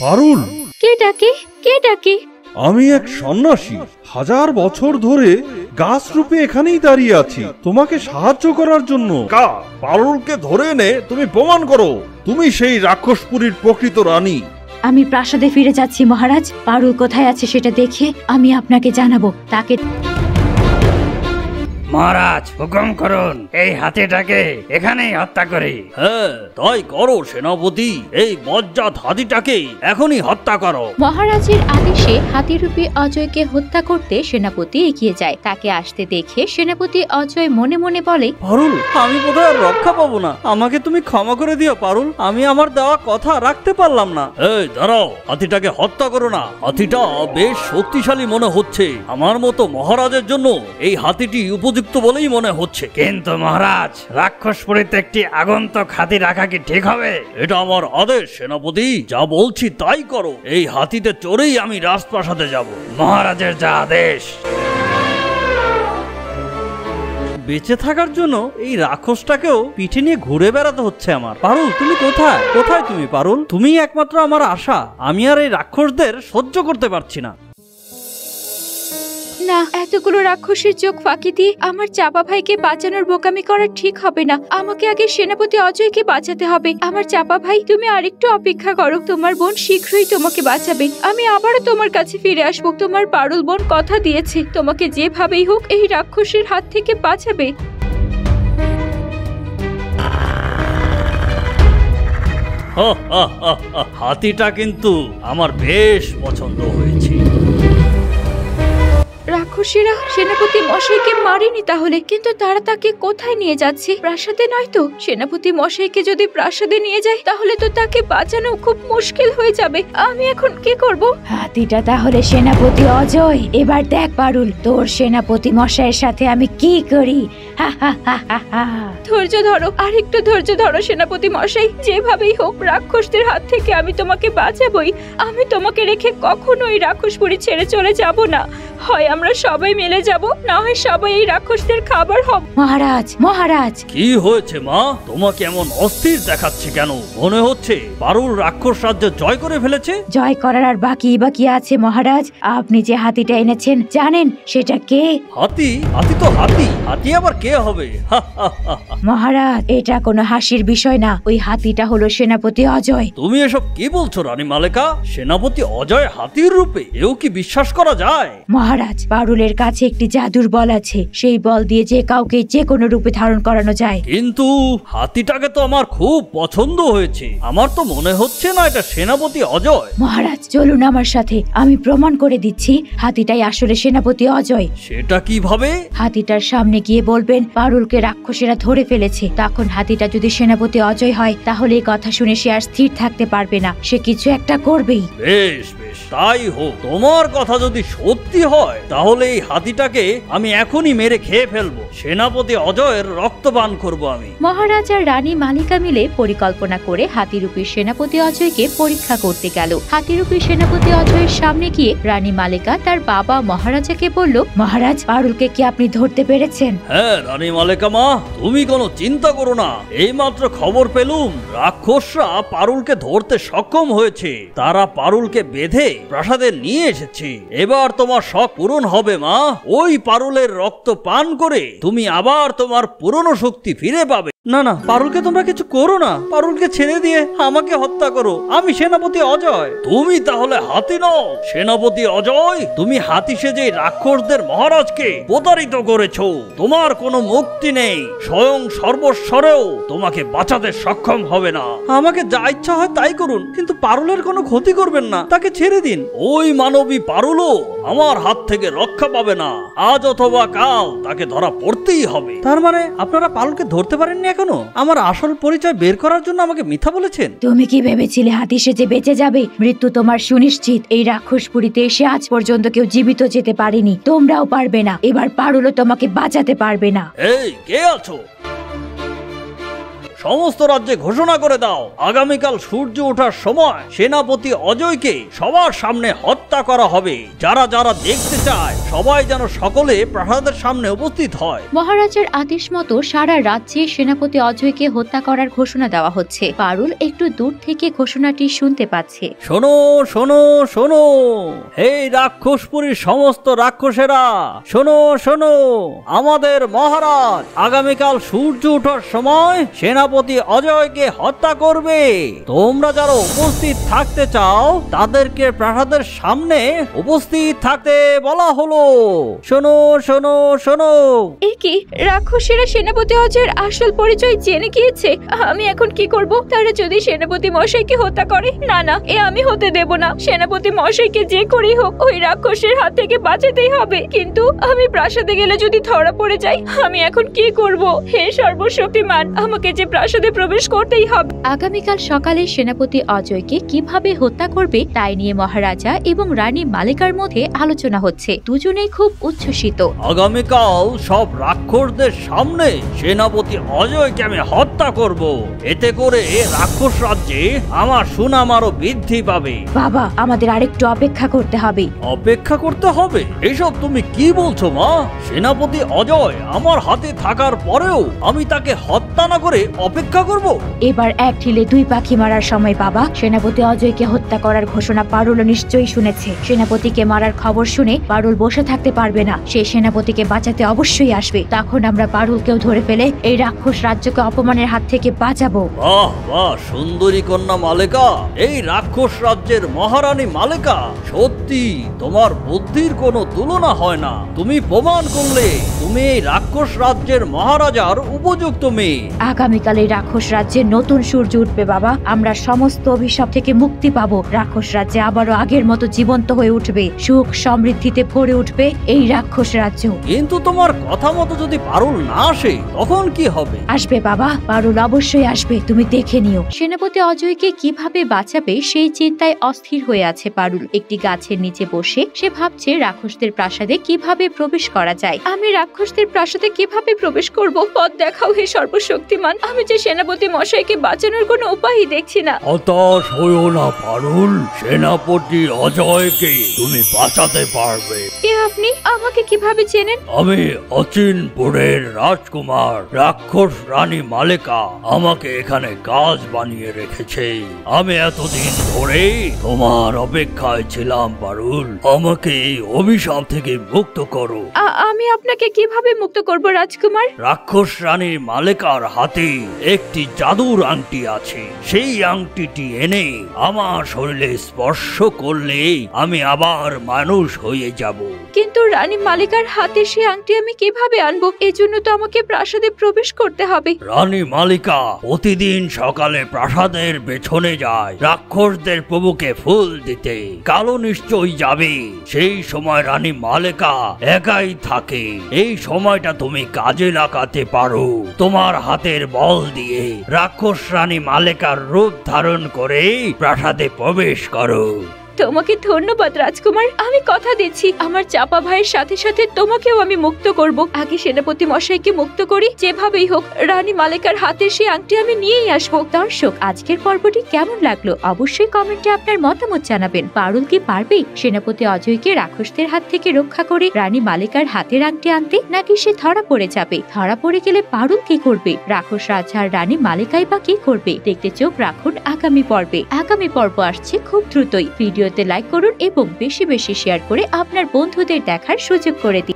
পারুল, কে ডাকে? কে ডাকে? আমি এক সন্ন্যাসী, 1000 বছর ধরে গাছ রূপে এখানেই দাঁড়িয়ে আছি তোমাকে সাহায্য করার জন্য। পারুলকে ধরে এনে তুমি প্রমাণ করো তুমি সেই রাক্ষসপুরীর প্রকৃত রানী। আমি প্রাসাদে ফিরে যাচ্ছি মহারাজ। পারুল কোথায় আছে সেটা দেখে আমি আপনাকে জানাবো। তাকে মহারাজ হুকুম করুন, এই হাতিটাকে এখানেই হত্যা করি। হ্যাঁ তাই করো সেনাপতি, এই বজ্জাত হাতিটাকে এখনই হত্যা করো। মহারাজের আদেশে হাতিরূপী অজয়কে হত্যা করতে সেনাপতি এগিয়ে যায়। তাকে আসতে দেখে সেনাপতি অজয় মনে মনে বলে, পারুল, আমি বোধহয় আর রক্ষা পাবো না, আমাকে তুমি ক্ষমা করে দিও পারুল, আমি আমার দেওয়া কথা রাখতে পারলাম না। এই দাঁড়াও, হাতিটাকে হত্যা করো না, হাতিটা বেশ শক্তিশালী মনে হচ্ছে, আমার মতো মহারাজের জন্য এই হাতিটি উপযুক্ত বলেই মনে হচ্ছে। কিন্তু মহারাজ, রাক্ষসপুরীতে একটি আগন্তুক হাতি রাখা কি ঠিক হবে? এটা আমার আদেশ সেনাপতি, যা বলছি তাই করো, এই হাতিতে চড়েই আমি রাজপ্রাসাদে যাব। মহারাজের যা আদেশ। বেঁচে থাকার জন্য এই রাক্ষসটাকেও পিঠে নিয়ে ঘুরে বেড়াতে হচ্ছে আমার। পারুল, তুমি কোথায়? কোথায় তুমি পারুল? তুমিই একমাত্র আমার আশা, আমি আর এই রাক্ষসদের সহ্য করতে পারছি না। না, এতগুলো রাক্ষসের চোখ ফাঁকি দিয়ে আমার চাপা ভাইকে বাঁচানোর বোকামি করা ঠিক হবে না। আমাকে আগে সেনাপতি অজয়কে বাঁচাতে হবে। আমার চাপা ভাই, তুমি আরেকটু অপেক্ষা করো, তোমার বোন শীঘ্রই তোমাকে বাঁচাবে। আমি আবারও তোমার কাছে ফিরে আসবো। তোমার পারুল বোন কথা দিয়েছে তোমাকে যেভাবেই হোক এই রাক্ষসের হাত থেকে বাঁচাবে। হাতিটা কিন্তু আমার বেশ পছন্দ হয়েছে। রাক্ষসীরা সেনাপতি মশাইকে মারেনি তাহলে, কিন্তু তারা তাকে কোথায় নিয়ে যাচ্ছে? প্রাসাদে নয় তো? সেনাপতি মশাইকে যদি প্রাসাদে নিয়ে যায় তাহলে তো তাকে বাঁচানো খুব মুশকিল হয়ে যাবে। আমি এখন কি করব? হাতিটা তাহলে সেনাপতি অজয়। এবার দেখ পারুল, তোর সেনাপতি মশাইয়ের সাথে আমি কি করি। ধৈর্য ধরো, আর একটু ধৈর্য ধরো সেনাপতি মশাই। যেভাবেই হোক রাক্ষসদের হাত থেকে আমি তোমাকে বাঁচাবই। আমি তোমাকে রেখে কখনোই রাক্ষসপুরী ছেড়ে চলে যাব না। হয় আমরা সবাই মিলে যাব, না হয় সবাই এই রাক্ষসদের খাবার হবে। মহারাজ, মহারাজ। কি হয়েছে মা? তোমাকে এমন অস্থির দেখাচ্ছে কেন? মনে হচ্ছে পারুল রাক্ষস রাজ্য জয় করে ফেলেছে। জয় করার আর বাকি আছে মহারাজ। আপনি যে হাতিটা এনেছেন জানেন সেটা কে? হাতি? হাতি তো হাতি, হাতি আবার কে হবে? মহারাজ, এটা কোনো হাসির বিষয় না। ওই হাতিটা হলো সেনাপতি অজয়। তুমি এসব কি বলছো রানী মালেকা? সেনাপতি অজয় হাতির রূপে? এও কি বিশ্বাস করা যায়? মহারাজ, পারুলের কাছে একটি জাদুর বল আছে। সেই বল দিয়ে যে কাউকে যে কোনো রূপে ধারণ করানো যায়। কিন্তু হাতিটাকে তো আমার খুব পছন্দ হয়েছে, আমার তো মনে হচ্ছে না এটা সেনাপতি অজয়। মহারাজ চলুন আমার সাথে, আমি প্রমাণ করে দিচ্ছি হাতিটাই আসলে সেনাপতি অজয়। সেটা কিভাবে? হাতিটার সামনে গিয়ে বলবেন পারুলকে রাক্ষসীরা ধরে ফেলেছে। তখন হাতিটা যদি সেনাপতি অজয় হয় তাহলে এই কথা শুনে সে আর স্থির থাকতে পারবে না, সে কিছু একটা করবেই। বেশ বেশ, তাই হোক। তোমার কথা যদি সত্যি হয় তাহলে এই হাতিটাকে আমি এখনই মেরে খেয়ে ফেলবো। সেনাপতি অজয়ের রক্তপান করব আমি। মহারাজ আর রানী মালিকা মিলে পরিকল্পনা করে হাতিরূপী সেনাপতি অজয়কে পরীক্ষা করতে গেল। হাতিরূপী সেনাপতি অজয়ের সামনে গিয়ে রানী মালিকা তার বাবা মহারাজাকে বলল, মহারাজ, পারুলকে কি আপনি ধরতে পেরেছেন? হ্যাঁ রানী মালিকা মা, তুমি কোনো চিন্তা করো না। এইমাত্র খবর পেলুম রাক্ষসরা পারুলকে ধরতে সক্ষম হয়েছে। তারা পারুলকে বেঁধে প্রাসাদে নিয়ে এসেছে। এবার তোমার শখ পূরণ হবে মা। ওই পারুলের রক্ত পান করে তুমি আবার তোমার পুরনো শক্তি ফিরে পাবে। না না, পারুলকে তোমরা কিছু করো না, পারুলকে ছেড়ে দিয়ে আমাকে হত্যা করো। আমি সেনাপতি অজয়। তুমি তাহলে হাতি নও সেনাপতি অজয়? তুমি হাতি সেজে রাক্ষসদের মহারাজকে প্রতারিত করেছো। তোমার কোনো মুক্তি নেই, স্বয়ং সর্বস্বরেও তোমাকে বাঁচাতে সক্ষম হবে না। আমাকে যা ইচ্ছা হয় তাই করুন, কিন্তু পারুলের কোনো ক্ষতি করবেন না, তাকে ছেড়ে দিন। ওই মানবী পারুলও আমার হাত থেকে রক্ষা পাবে না। আজ অথবা কাল তাকে ধরা পড়তেই হবে। তার মানে আপনারা পারুলকে ধরতে পারেননি এখনো? আমার আসল পরিচয় বের করার জন্য আমাকে মিথ্যা বলেছেন। তুমি কি ভেবেছিলে হাতি সেজে বেঁচে যাবে? মৃত্যু তোমার সুনিশ্চিত। এই রাক্ষসপুরীতে এসে আজ পর্যন্ত কেউ জীবিত যেতে পারেনি, তোমরাও পারবে না। এবার পারুলও তোমাকে বাঁচাতে পারবে না। এই কে আছো? সমস্ত রাজ্যে ঘোষণা করে দাও আগামীকাল সূর্য ওঠার সময় সেনাপতি অজয়কে সবার সামনে হত্যা করা হবে। যারা যারা দেখতে চায় সবাই যেন সকলে প্রাসাদের সামনে উপস্থিত হয়। মহারাজার আদেশ মতো সারা রাজ্যে সেনাপতি অজয়কে হত্যা করার ঘোষণা দেওয়া হচ্ছে। পারুল একটু দূর থেকে ঘোষণাটি শুনতে পাচ্ছে। শোনো শোনো শোনো, এই রাক্ষসপুরীর সমস্ত রাক্ষসেরা শোনো শোনো, আমাদের মহারাজ আগামীকাল সূর্য ওঠার সময় সেনাপতি অজয়কে হত্যা করবে। তোমরা যারা উপস্থিত থাকতে চাও তাদেরকে প্রাসাদের সামনে উপস্থিত থাকতে বলা হলো। শোনো শোনো শোনো। এ কি, রাক্ষসীরা সেনাপতি অজয়ের আসল পরিচয় জেনে গিয়েছে? আমি এখন কি করব? তারা যদি সেনাপতি মশাইকে হত্যা করে, না না, এ আমি হতে দেব না। সেনাপতি মশাইকে যে করেই হোক ওই রাক্ষসের হাত থেকে বাঁচাতেই হবে। কিন্তু আমি প্রাসাদে গেলে যদি ধরা পড়ে যাই, আমি এখন কি করব? হে সর্বশক্তিমান, আমাকে যে প্রাসাদে প্রবেশ করতেই হবে। আগামীকাল সকালে সেনাপতি অজয়কে কিভাবে হত্যা করবে তাই নিয়ে মহারাজা এবং রানী মালিকার মধ্যে আলোচনা হচ্ছে। দুজনেই খুব উচ্ছ্বসিত। আগামীকাল সব রাক্ষসদের সামনে সেনাপতি অজয়কে আমি হত্যা করব। এতে করে রাক্ষস রাজ্যে আমার সুনাম আরো বৃদ্ধি পাবে। বাবা, আমাদের আরেকটু অপেক্ষা করতে হবে। অপেক্ষা করতে হবে? এসব তুমি কি বলছো মা? সেনাপতি অজয় আমার হাতে থাকার পরেও আমি তাকে হত্যা না করে অপেক্ষা করব? এবার এক ঢিলে দুই পাখি মারার সময় বাবা। সেনাপতি অজয়কে হত্যা করার ঘোষণা পারুল নিশ্চয়ই শুনেছে। সেনাপতিকে মারার খবর শুনে পারুল বসে থাকতে পারবে না। সে সেনাপতিকে বাঁচাতে অবশ্যই আসবে। তখন আমরা পারুলকেও ধরে ফেলে এই রাক্ষস রাজ্যকে অপমানের হাত থেকে বাঁচাবো। বাহ বাহ, সুন্দরী কন্যা মালেকা, এই রাক্ষস রাজ্যের মহারানী মালেকা, সত্যি তোমার বুদ্ধির কোনো তুলনা হয় না। তুমি প্রমাণ করলে তুমি এই রাক্ষস রাজ্যের মহারাজার উপযুক্ত মেয়ে। আগামীকাল এই রাক্ষস রাজ্যে নতুন সূর্য উঠবে বাবা। আমরা সমস্ত অভিশাপ থেকে মুক্তি পাবো। রাক্ষস রাজ্যে আবারও আগের মতো জীবন্ত হয়ে উঠবে। সুখ সমৃদ্ধিতে ভরে উঠবে এই রাক্ষস রাজ্য। কিন্তু তোমার কথা মতো যদি পারুল না আসে তখন কি হবে? আসবে বাবা, পারুল অবশ্যই আসবে, তুমি দেখে নিও। সেনাপতি অজয়কে কিভাবে বাঁচাবে সেই চিন্তায় অস্থির হয়ে আছে পারুল। একটি গাছের নিচে বসে সে ভাবছে রাক্ষসদের প্রাসাদে কিভাবে প্রবেশ করা যায়। আমি রাক্ষসদের প্রাসাদে কিভাবে প্রবেশ করব? পথ দেখাও হে সর্বশক্তিমান। আমি যে সেনাপতি মশাইকে বাঁচানোর কোনো উপায়ই দেখছি না। হতাশ হইও না পারুল, সেনাপতি অজয়কে তুমি বাঁচাতে পারবে। কে আপনি? আমাকে কিভাবে চেনেন? আমি অচিনপুরের রাজকুমার রাক্ষস রানী মালেকা আমাকে এখানে কাজ বানিয়ে রেখেছে। আমি এতদিন ধরে তোমার অপেক্ষায় ছিলাম পারুল, আমাকে এই অভিশাপ থেকে মুক্ত করো। আমি আপনাকে কিভাবে মুক্ত করব রাজকুমার? রাক্ষস রানী মালেকার হাতে একটি জাদুর আংটি আছে। সেই আংটিটি এনে আমার শরীরে স্পর্শ করলে আমি আবার মানুষ হয়ে যাব। কিন্তু রানী মালিকার হাতে সেই আংটি আমি কিভাবে আনবো? এজন্য তো আমাকে প্রাসাদে প্রবেশ করতে হবে। রানী মালিকা প্রতিদিন সকালে প্রাসাদের পেছনে যায় রাক্ষসদের প্রভুকে ফুল দিতে। কালো নিশ্চয়ই যাবে। সেই সময় রানী মালিকা একাই থাকে। এই সময়টা তুমি কাজে লাগাতে পারো। তোমার হাতের বল দিয়ে রাক্ষস রানী মালিকার রূপ ধারণ করে প্রাসাদে প্রবেশ করো। তোমাকে ধন্যবাদ রাজকুমার। আমি কথা দিচ্ছি আমার চাপা ভাইয়ের সাথে সাথে তোমাকেও আমি মুক্ত করব। আগে সেনাপতি মশাইকে মুক্ত করি, যেভাবেই হোক রানী মালিকার হাতের সেই আংটি আমি নিয়েই আসবো। দর্শক, আজকের পর্বটি কেমন লাগলো অবশ্যই কমেন্টে আপনার মতামত জানাবেন। পারুল কি পারবে সেনাপতি অজয়কে রাক্ষসদের হাত থেকে রক্ষা করে রানী মালিকার হাতের আংটি আনতে, নাকি সে ধরা পড়ে যাবে? ধরা পড়ে গেলে পারুল কি করবে? রাক্ষস রাজা আর রানী মালিকাই বা কি করবে? দেখতে চোখ রাখুন আগামী পর্বে। আগামী পর্ব আসছে খুব দ্রুতই। ভিডিওতে লাইক করুন এবং বেশি বেশি শেয়ার করে আপনার বন্ধুদের দেখার সুযোগ করে দিন।